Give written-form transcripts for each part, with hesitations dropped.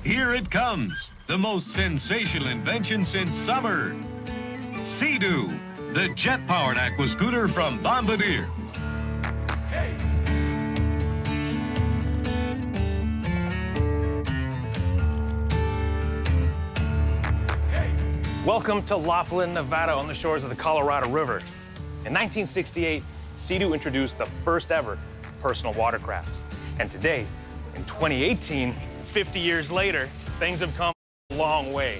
Here it comes, the most sensational invention since summer. Sea-Doo, the jet-powered aquascooter from Bombardier. Welcome to Laughlin, Nevada, on the shores of the Colorado River. In 1968, Sea-Doo introduced the first ever personal watercraft. And today, in 2018, 50 years later, things have come a long way.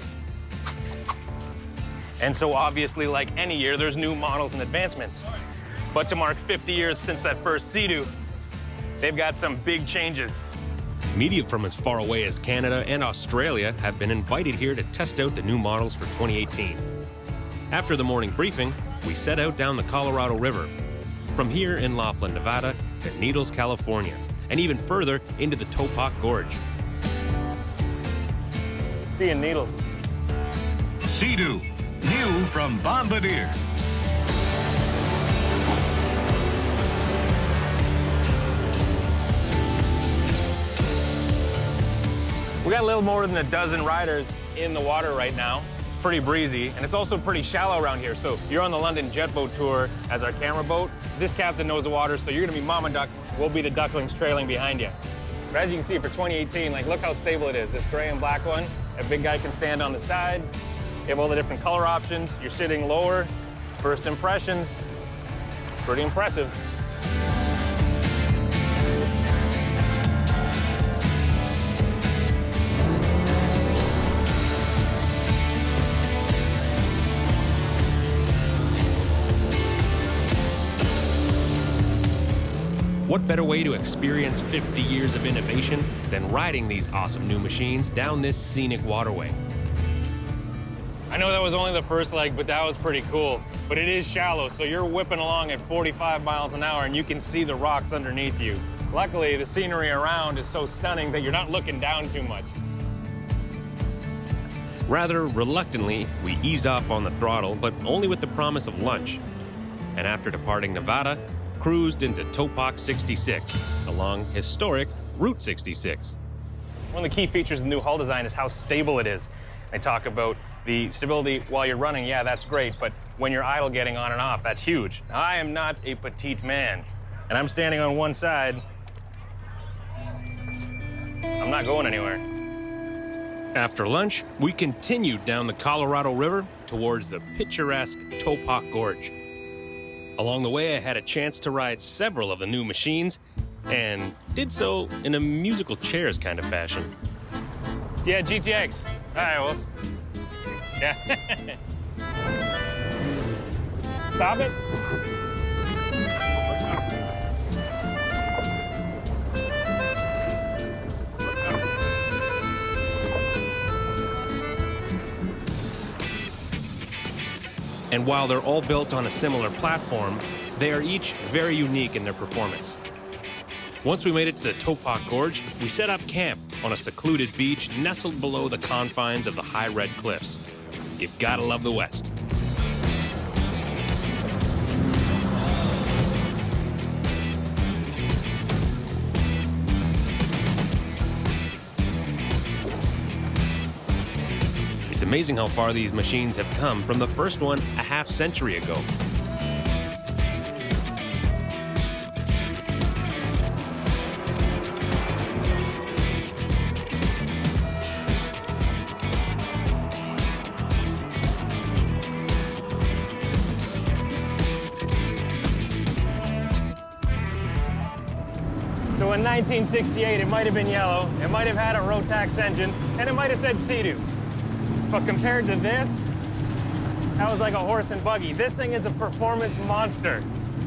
And so obviously, like any year, there's new models and advancements. But to mark 50 years since that first Sea-Doo, they've got some big changes. Media from as far away as Canada and Australia have been invited here to test out the new models for 2018. After the morning briefing, we set out down the Colorado River. From here in Laughlin, Nevada, to Needles, California, and even further into the Topok Gorge. See you in Needles. Sea-Doo, new from Bombardier. We got a little more than a dozen riders in the water right now. Pretty breezy, and it's also pretty shallow around here. So you're on the London Jet Boat Tour as our camera boat. This captain knows the water, so you're gonna be Mama Duck. We'll be the ducklings trailing behind you. But as you can see, for 2018, like, look how stable it is. This gray and black one, a big guy can stand on the side. You have all the different color options. You're sitting lower. First impressions, pretty impressive. What better way to experience 50 years of innovation than riding these awesome new machines down this scenic waterway? I know that was only the first leg, but that was pretty cool. But it is shallow, so you're whipping along at 45 miles an hour and you can see the rocks underneath you. Luckily, the scenery around is so stunning that you're not looking down too much. Rather reluctantly, we eased off on the throttle, but only with the promise of lunch. And after departing Nevada, cruised into Topok 66 along historic Route 66. One of the key features of the new hull design is how stable it is. They talk about the stability while you're running. Yeah, that's great, but when you're idle getting on and off, that's huge. Now, I am not a petite man, and I'm standing on one side. I'm not going anywhere. After lunch, we continued down the Colorado River towards the picturesque Topok Gorge. Along the way, I had a chance to ride several of the new machines, and did so in a musical chairs kind of fashion. Yeah, GTX. All right, well, yeah. Stop it. And while they're all built on a similar platform, they are each very unique in their performance. Once we made it to the Topok Gorge, we set up camp on a secluded beach nestled below the confines of the high red cliffs. You've gotta love the West. It's amazing how far these machines have come from the first one a half-century ago. So in 1968, it might have been yellow, it might have had a Rotax engine, and it might have said Sea-Doo. But compared to this, that was like a horse and buggy. This thing is a performance monster,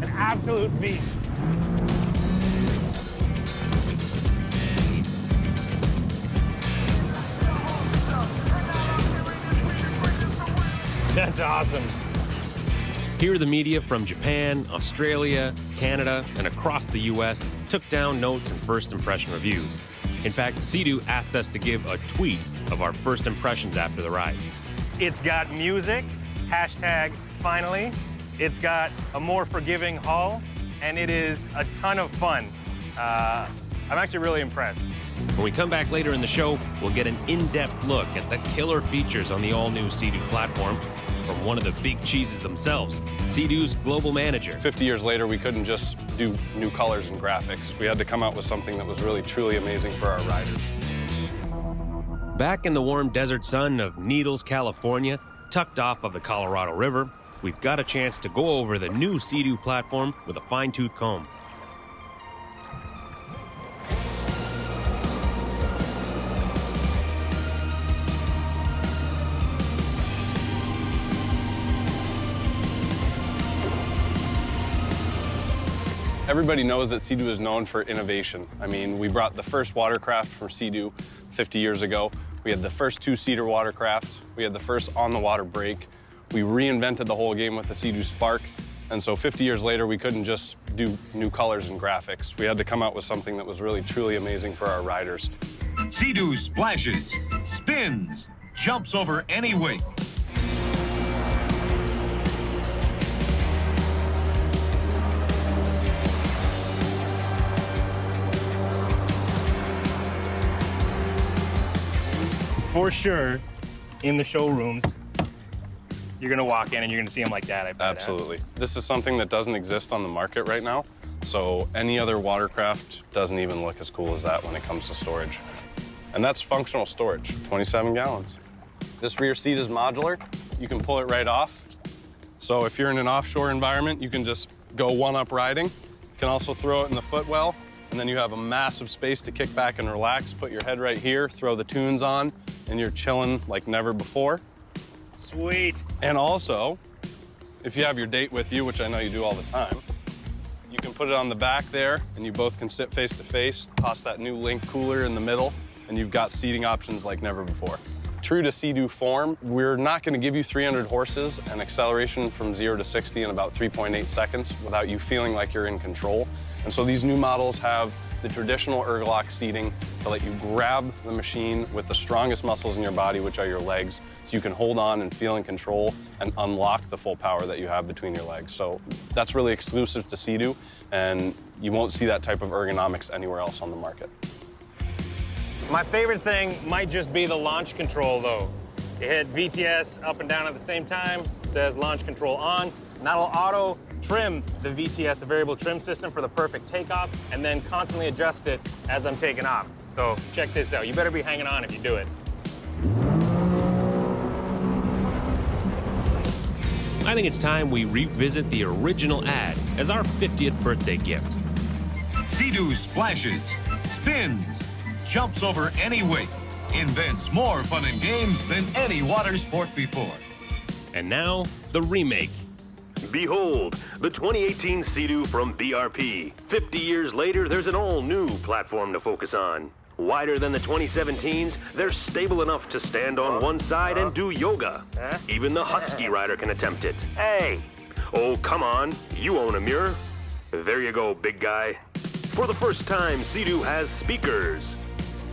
an absolute beast. That's awesome. Here, the media from Japan, Australia, Canada, and across the US took down notes and first impression reviews. In fact, Sea-Doo asked us to give a tweet of our first impressions after the ride. It's got music, #finally. It's got a more forgiving hull, and it is a ton of fun. I I'm actually really impressed. When we come back later in the show, we'll get an in-depth look at the killer features on the all-new Sea-Doo platform from one of the big cheeses themselves, Sea-Doo's global manager. 50 years later, we couldn't just do new colors and graphics. We had to come out with something that was really, truly amazing for our riders. Back in the warm desert sun of Needles, California, tucked off of the Colorado River, we've got a chance to go over the new Sea-Doo platform with a fine-tooth comb. Everybody knows that Sea-Doo is known for innovation. I mean, we brought the first watercraft from Sea-Doo 50 years ago. We had the first two-seater watercraft. We had the first on-the-water brake. We reinvented the whole game with the Sea-Doo Spark. And so 50 years later, we couldn't just do new colors and graphics. We had to come out with something that was really, truly amazing for our riders. Sea-Doo splashes, spins, jumps over any weight. For sure, in the showrooms, you're gonna walk in and you're gonna see them like that. Absolutely. This is something that doesn't exist on the market right now. So any other watercraft doesn't even look as cool as that when it comes to storage. And that's functional storage, 27 gallons. This rear seat is modular. You can pull it right off. So if you're in an offshore environment, you can just go one-up riding. You can also throw it in the footwell, and then you have a massive space to kick back and relax, put your head right here, throw the tunes on, and you're chilling like never before. Sweet. And also, if you have your date with you, which I know you do all the time, you can put it on the back there, and you both can sit face to face, toss that new Link cooler in the middle, and you've got seating options like never before. True to Sea-Doo form, we're not going to give you 300 horses and acceleration from 0 to 60 in about 3.8 seconds without you feeling like you're in control. And so these new models have the traditional ergolock seating to let you grab the machine with the strongest muscles in your body, which are your legs, so you can hold on and feel in control and unlock the full power that you have between your legs. So that's really exclusive to Sea-Doo, and you won't see that type of ergonomics anywhere else on the market. My favorite thing might just be the launch control, though. You hit VTS up and down at the same time. It says launch control on, and that'll auto trim the VTS, the variable trim system, for the perfect takeoff, and then constantly adjust it as I'm taking off. So check this out. You better be hanging on if you do it. I think it's time we revisit the original ad as our 50th birthday gift. Sea-Doo splashes, spins, jumps over any weight, invents more fun and games than any water sport before. And now, the remake. Behold, the 2018 Sea-Doo from BRP. 50 years later, there's an all-new platform to focus on. Wider than the 2017s, they're stable enough to stand on one side and do yoga. Even the Husky rider can attempt it. Hey! Oh, come on, you own a mirror. There you go, big guy. For the first time, Sea-Doo has speakers.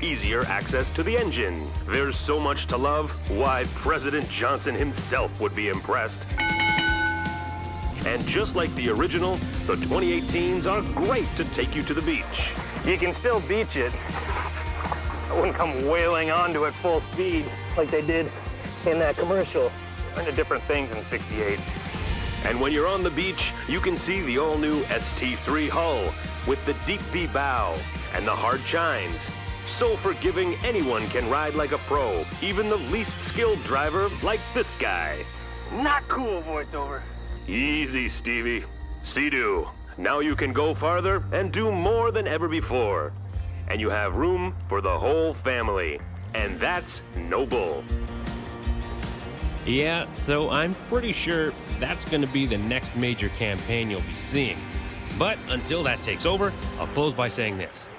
Easier access to the engine. There's so much to love, why President Johnson himself would be impressed. And just like the original, the 2018s are great to take you to the beach. You can still beach it. I wouldn't come wailing onto it full speed like they did in that commercial. Learned different things in '68. And when you're on the beach, you can see the all-new ST3 hull with the deep V bow and the hard chines. So forgiving, anyone can ride like a pro, even the least skilled driver like this guy. Not cool, voiceover. Easy, Stevie. Sea-Doo. Now you can go farther and do more than ever before. And you have room for the whole family. And that's noble. Yeah, so I'm pretty sure that's going to be the next major campaign you'll be seeing. But until that takes over, I'll close by saying this.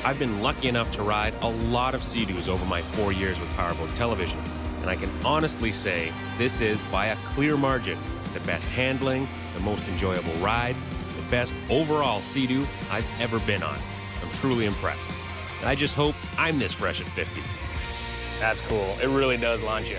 I've been lucky enough to ride a lot of Sea-Doos over my 4 years with Powerboat Television, and I can honestly say this is, by a clear margin, the best handling, the most enjoyable ride, the best overall Sea-Doo I've ever been on. I'm truly impressed. And I just hope I'm this fresh at 50. That's cool. It really does launch you.